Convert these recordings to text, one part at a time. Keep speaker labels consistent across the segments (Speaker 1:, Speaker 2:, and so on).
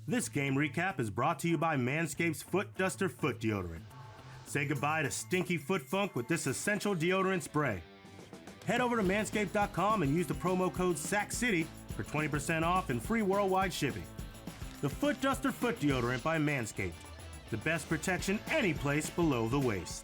Speaker 1: This game recap is brought to you by Manscaped's Foot Duster Foot Deodorant. Say goodbye to stinky foot funk with this essential deodorant spray. Head over to manscaped.com and use the promo code SACCITY for 20% off and free worldwide shipping. The Foot Duster Foot Deodorant by Manscaped. The best protection any place below the waist.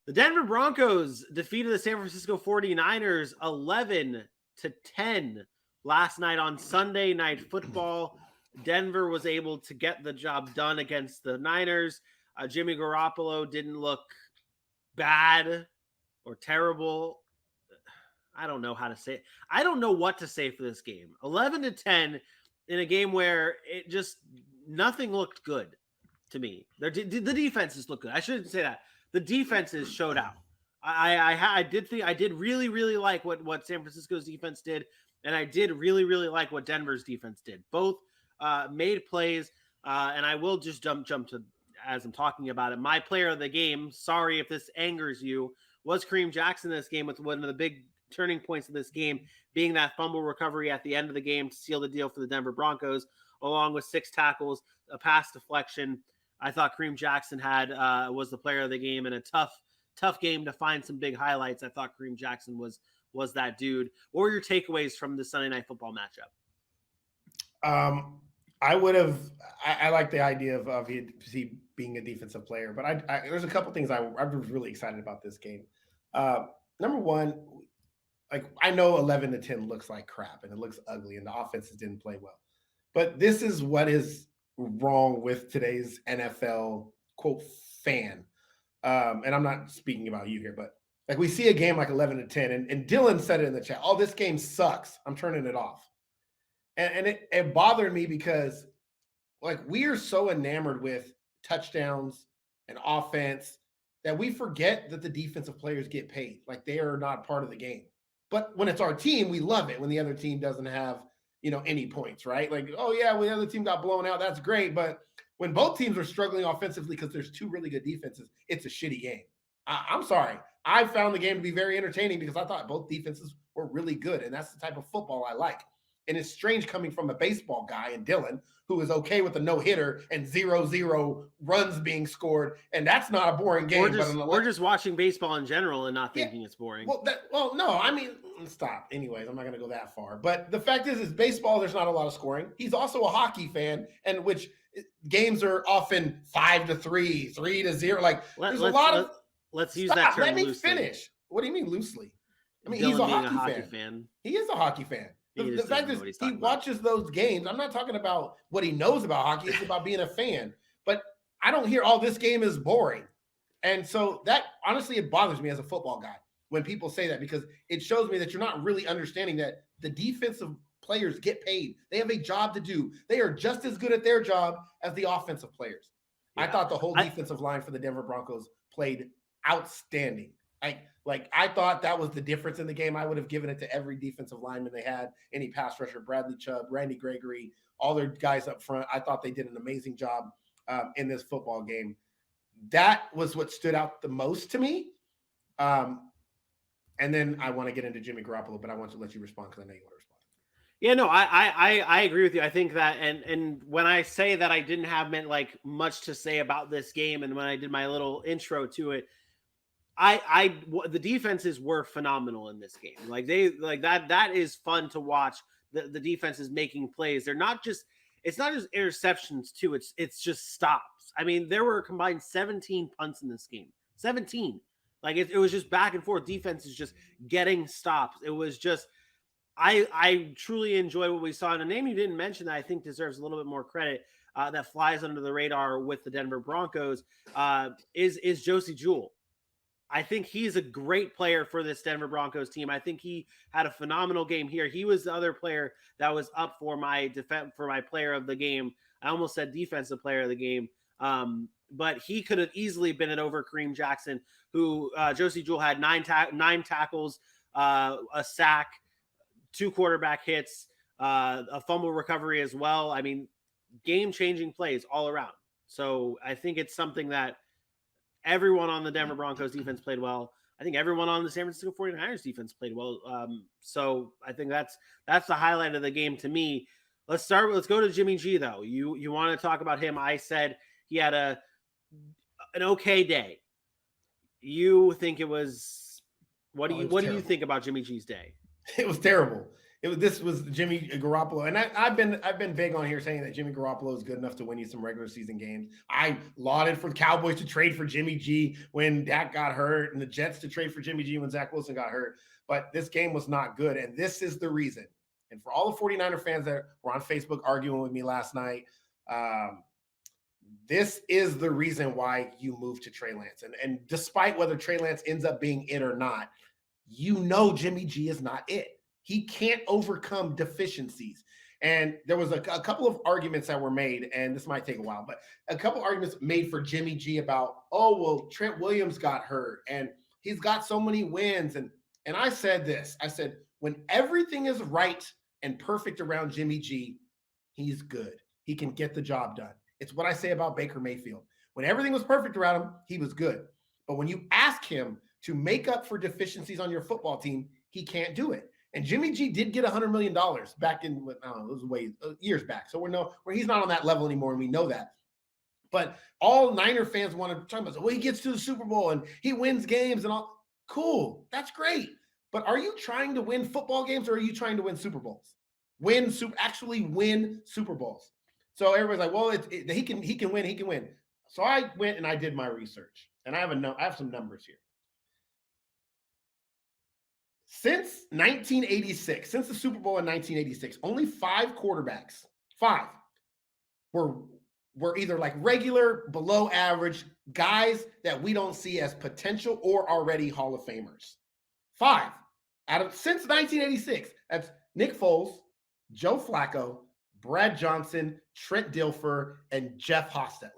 Speaker 2: The Denver Broncos defeated the San Francisco 49ers 11-10 last night on Sunday Night Football. Denver was able to get the job done against the Niners. Jimmy Garoppolo didn't look bad or terrible. I don't know how to say it. I don't know what to say for this game. 11-10 in a game where it just nothing looked good to me. The defenses look good. I shouldn't say that. The defenses showed out. I did really like what San Francisco's defense did, and I did really like what Denver's defense did. Both made plays, and I will just jump to, as I'm talking about it, my player of the game, sorry if this angers you, was Kareem Jackson in this game, with one of the big turning points of this game being that fumble recovery at the end of the game to seal the deal for the Denver Broncos, along with 6 tackles, a pass deflection. I thought Kareem Jackson was the player of the game in a tough game to find some big highlights. I thought Kareem Jackson was that dude. What were your takeaways from the Sunday Night Football matchup?
Speaker 3: I like the idea of he being a defensive player, but there's a couple things I was really excited about this game. Number one, like, I know 11-10 looks like crap and it looks ugly and the offenses didn't play well, but this is what is wrong with today's NFL quote fan. And I'm not speaking about you here, but like, we see a game like 11-10 and Dylan said it in the chat, oh, this game sucks, I'm turning it off. And it bothered me because, like, we are so enamored with touchdowns and offense that we forget that the defensive players get paid. Like, they are not part of the game. But when it's our team, we love it when the other team doesn't have, any points, right? Like, oh, yeah, when the other team got blown out, that's great. But when both teams are struggling offensively because there's 2 really good defenses, it's a shitty game. I'm sorry. I found the game to be very entertaining because I thought both defenses were really good, and that's the type of football I like. And it's strange coming from a baseball guy and Dylan, who is okay with a no-hitter and 0-0 runs being scored, and that's not a boring game.
Speaker 2: Or just watching baseball in general and not thinking it's boring.
Speaker 3: Well, no, I mean, stop. Anyways, I'm not going to go that far. But the fact is baseball, there's not a lot of scoring. He's also a hockey fan, and which games are often 5-3, 3-0. Like, there's a lot of.
Speaker 2: Let's use that term.
Speaker 3: Let me
Speaker 2: loosely.
Speaker 3: finish. What do you mean loosely? I mean,
Speaker 2: Dylan
Speaker 3: he's a hockey
Speaker 2: fan.
Speaker 3: He is a hockey fan. The fact is, he watches those games. I'm not talking about what he knows about hockey. It's about being a fan. But I don't hear, oh, this game is boring. And so that, honestly, it bothers me as a football guy when people say that, because it shows me that you're not really understanding that the defensive players get paid. They have a job to do. They are just as good at their job as the offensive players. Yeah. I thought the whole defensive line for the Denver Broncos played outstanding. I thought that was the difference in the game. I would have given it to every defensive lineman they had, any pass rusher, Bradley Chubb, Randy Gregory, all their guys up front. I thought they did an amazing job in this football game. That was what stood out the most to me. And then I want to get into Jimmy Garoppolo, but I want to let you respond because I know you want to respond.
Speaker 2: Yeah, no, I agree with you. I think that, and when I say that I didn't have much to say about this game, and when I did my little intro to it, the defenses were phenomenal in this game. That is fun to watch. The defenses making plays. It's not just interceptions too. It's just stops. I mean, there were combined 17 punts in this game. 17. It was just back and forth. Defenses just getting stops. It was just, I truly enjoy what we saw. And a name you didn't mention that I think deserves a little bit more credit, that flies under the radar with the Denver Broncos, is Josie Jewell. I think he's a great player for this Denver Broncos team. I think he had a phenomenal game here. He was the other player that was up for my player of the game. I almost said defensive player of the game. But he could have easily been it over Kareem Jackson, who Josie Jewell had 9 tackles, a sack, 2 quarterback hits, a fumble recovery as well. I mean, game-changing plays all around. So I think it's something that everyone on the Denver Broncos defense played well. I think everyone on the San Francisco 49ers defense played well. So I think that's the highlight of the game to me. Let's go to Jimmy G though. You want to talk about him? I said he had an okay day. You think it was what do you think about Jimmy G's day?
Speaker 3: It was terrible. This was Jimmy Garoppolo, and I've been big on here saying that Jimmy Garoppolo is good enough to win you some regular season games. I lauded for the Cowboys to trade for Jimmy G when Dak got hurt, and the Jets to trade for Jimmy G when Zach Wilson got hurt. But this game was not good, and this is the reason. And for all the 49er fans that were on Facebook arguing with me last night, this is the reason why you moved to Trey Lance. And despite whether Trey Lance ends up being it or not, Jimmy G is not it. He can't overcome deficiencies. And there was a couple of arguments that were made, and this might take a while, but a couple of arguments made for Jimmy G about, oh, well, Trent Williams got hurt, and he's got so many wins. And I said this. I said, when everything is right and perfect around Jimmy G, he's good. He can get the job done. It's what I say about Baker Mayfield. When everything was perfect around him, he was good. But when you ask him to make up for deficiencies on your football team, he can't do it. And Jimmy G did get $100 million back in, I don't know, it was years back. So where he's not on that level anymore, and we know that. But all Niner fans want to talk about, well, he gets to the Super Bowl and he wins games and all. Cool, that's great. But are you trying to win football games, or are you trying to win Super Bowls? Actually win Super Bowls. So everybody's like, well, he can win. So I went and I did my research, and I have some numbers here. Since 1986, since the Super Bowl in 1986, only 5 quarterbacks, were either like regular, below average guys that we don't see as potential or already Hall of Famers. 5 since 1986. That's Nick Foles, Joe Flacco, Brad Johnson, Trent Dilfer, and Jeff Hostetler.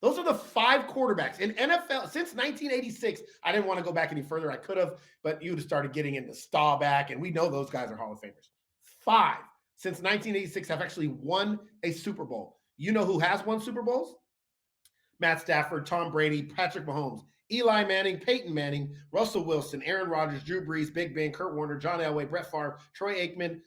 Speaker 3: Those are the 5 quarterbacks in NFL since 1986. I didn't want to go back any further. I could have, but you would have started getting into Staubach, and we know those guys are Hall of Famers. 5 since 1986 have actually won a Super Bowl. You know who has won Super Bowls? Matt Stafford, Tom Brady, Patrick Mahomes, Eli Manning, Peyton Manning, Russell Wilson, Aaron Rodgers, Drew Brees, Big Ben, Kurt Warner, John Elway, Brett Favre, Troy Aikman,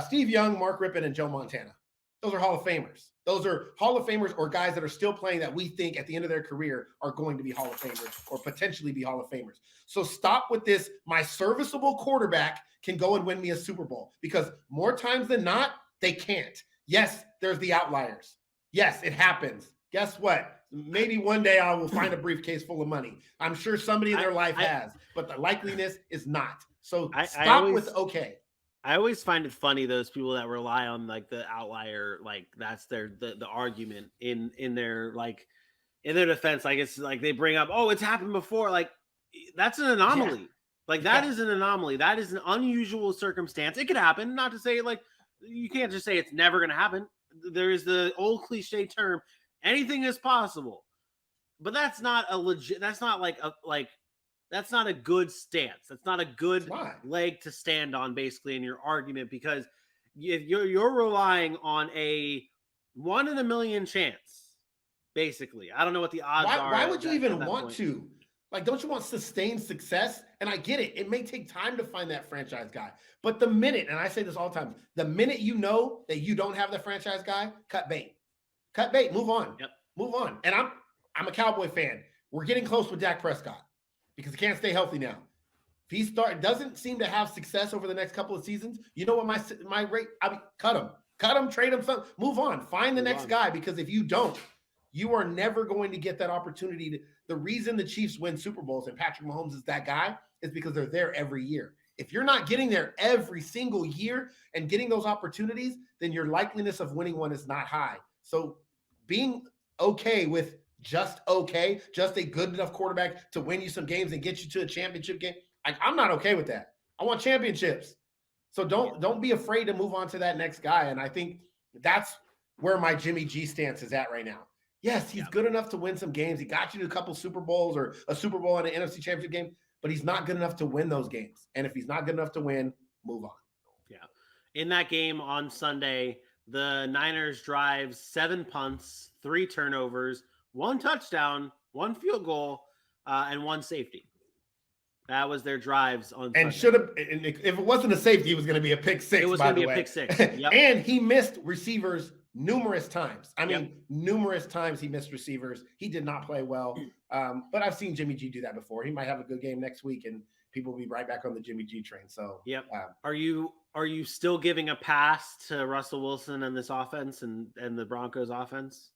Speaker 3: Steve Young, Mark Rippon, and Joe Montana. Those are Hall of Famers. Those are Hall of Famers or guys that are still playing that we think at the end of their career are going to be Hall of Famers or potentially be Hall of Famers. So stop with this, my serviceable quarterback can go and win me a Super Bowl, because more times than not, they can't. Yes, there's the outliers. Yes, it happens. Guess what? Maybe one day I will find a briefcase full of money. I'm sure somebody in their life has, but the likeliness is not. So stop with okay.
Speaker 2: I always find it funny, those people that rely on like the outlier, like that's the argument in their defense. Like it's like they bring up, oh, it's happened before. Like that's an anomaly. Yeah. Like that is an anomaly. That is an unusual circumstance. It could happen. Not to say like you can't just say it's never going to happen. There is the old cliche term, anything is possible, but that's not a legit. That's not that's not a good stance. That's not a good leg to stand on, basically, in your argument, because if you're relying on a 1 in a million chance, basically. I don't know what the odds are.
Speaker 3: Why would you even want to? Like, don't you want sustained success? And I get it. It may take time to find that franchise guy. But the minute, and I say this all the time, the minute you know that you don't have the franchise guy, cut bait. Cut bait. Move on.
Speaker 2: Yep.
Speaker 3: Move on. And I'm a Cowboy fan. We're getting close with Dak Prescott, because he can't stay healthy now. If he doesn't seem to have success over the next couple of seasons, you know what my rate? Cut him, trade him, something. Move on, find the next guy, because if you don't, you are never going to get that opportunity. The reason the Chiefs win Super Bowls and Patrick Mahomes is that guy is because they're there every year. If you're not getting there every single year and getting those opportunities, then your likeliness of winning one is not high. So being okay with just a good enough quarterback to win you some games and get you to a championship game, I'm not okay with that. I want championships. So don't be afraid to move on to that next guy. And I think that's where my Jimmy G stance is at right now. Yes, he's good enough to win some games. He got you to a couple Super Bowls or a Super Bowl and an NFC Championship game, but he's not good enough to win those games. And if he's not good enough to win, move on.
Speaker 2: Yeah. In that game on Sunday, the Niners drive 7 punts, 3 turnovers, 1 touchdown, 1 field goal, and 1 safety. That was their drives on
Speaker 3: and
Speaker 2: Sunday.
Speaker 3: should have. And if it wasn't a safety, it was going to be a pick six.
Speaker 2: It was
Speaker 3: going to
Speaker 2: be a pick six. Yep.
Speaker 3: And he missed receivers numerous times. I mean, numerous times he missed receivers. He did not play well. But I've seen Jimmy G do that before. He might have a good game next week, and people will be right back on the Jimmy G train. So,
Speaker 2: Are you still giving a pass to Russell Wilson and this offense and the Broncos offense?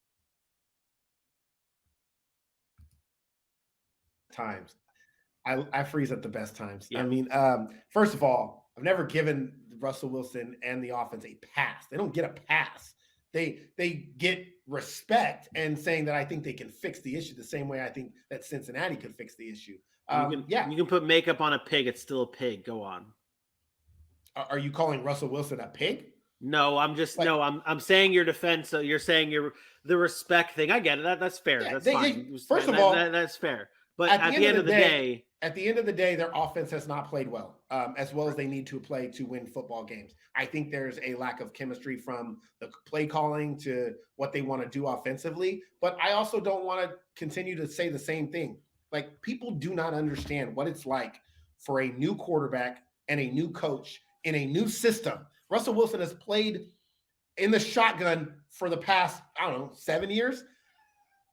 Speaker 3: Times. I freeze at the best times.
Speaker 2: Yeah.
Speaker 3: I mean, first of all, I've never given Russell Wilson and the offense a pass. They don't get a pass. They get respect and saying that I think they can fix the issue the same way I think that Cincinnati could fix the issue.
Speaker 2: You can put makeup on a pig. It's still a pig. Go on.
Speaker 3: Are you calling Russell Wilson a pig?
Speaker 2: No, I'm saying your defense. So you're saying the respect thing. I get it. That's fair. That's fine.
Speaker 3: First of all,
Speaker 2: that's fair. But at the end of the day,
Speaker 3: their offense has not played well as they need to play to win football games. I think there's a lack of chemistry from the play calling to what they want to do offensively. But I also don't want to continue to say the same thing. Like, people do not understand what it's like for a new quarterback and a new coach in a new system. Russell Wilson has played in the shotgun for the past, 7 years.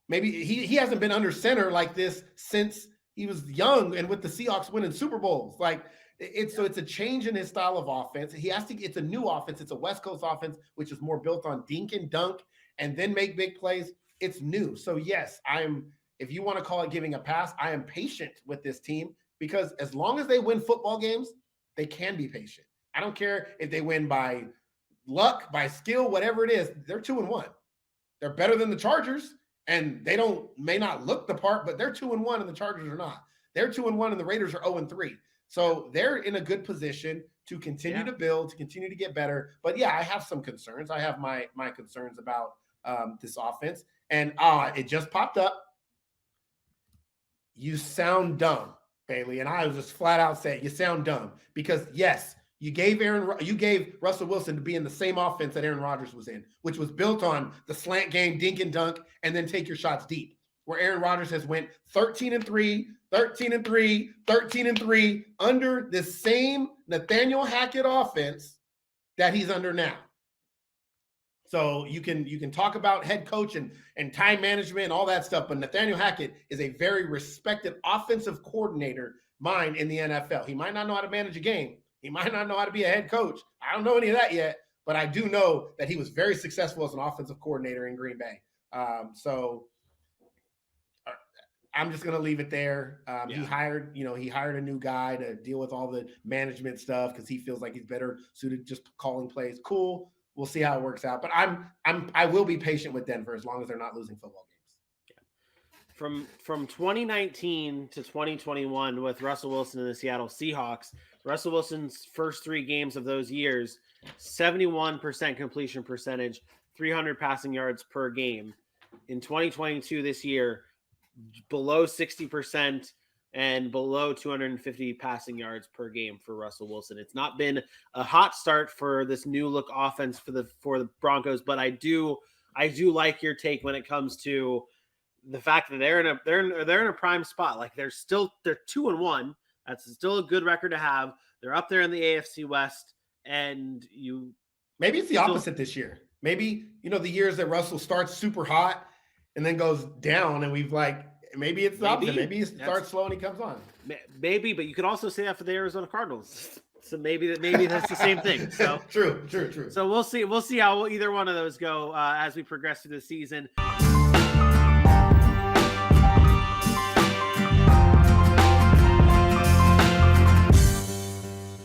Speaker 3: Maybe he hasn't been under center like this since he was young and with the Seahawks winning Super Bowls. Like, it's a change in his style of offense. It's a new offense. It's a West Coast offense, which is more built on dink and dunk and then make big plays. It's new. So yes, if you want to call it giving a pass, I am patient with this team because as long as they win football games, they can be patient. I don't care if they win by luck, by skill, whatever it is. They're 2-1. They're better than the Chargers. And they may not look the part, but they're 2-1 and the Chargers are not. They're 2-1 and the Raiders are 0-3. So they're in a good position to continue to build, to continue to get better. But yeah, I have some concerns. I have my concerns about this offense. And it just popped up. You sound dumb, Bailey. And I was just flat out saying, you sound dumb. Because yes, you gave Russell Wilson to be in the same offense that Aaron Rodgers was in, which was built on the slant game, dink and dunk, and then take your shots deep. Where Aaron Rodgers has went 13-3, 13-3, 13-3 under the same Nathaniel Hackett offense that he's under now. So you can talk about head coach and time management and all that stuff, but Nathaniel Hackett is a very respected offensive coordinator mind in the NFL. He might not know how to manage a game. He might not know how to be a head coach. I don't know any of that yet, but I do know that he was very successful as an offensive coordinator in Green Bay. So I'm just going to leave it there. He hired a new guy to deal with all the management stuff because he feels like he's better suited just calling plays. Cool. We'll see how it works out. But I will be patient with Denver as long as they're not losing football games.
Speaker 2: From 2019 to 2021 with Russell Wilson and the Seattle Seahawks, Russell Wilson's first 3 games of those years, 71% completion percentage, 300 passing yards per game. In 2022 this year, below 60% and below 250 passing yards per game for Russell Wilson. It's not been a hot start for this new look offense for the Broncos, but I do like your take when it comes to the fact that they're in a prime spot. Like they're 2-1. That's still a good record to have. They're up there in the AFC West, and
Speaker 3: maybe it's the opposite this year. Maybe the years that Russell starts super hot and then goes down, and maybe it's the opposite. Maybe he starts slow and he comes on.
Speaker 2: Maybe, but you could also say that for the Arizona Cardinals. So maybe that's the same thing. So
Speaker 3: true.
Speaker 2: So we'll see how either one of those go as we progress through the season.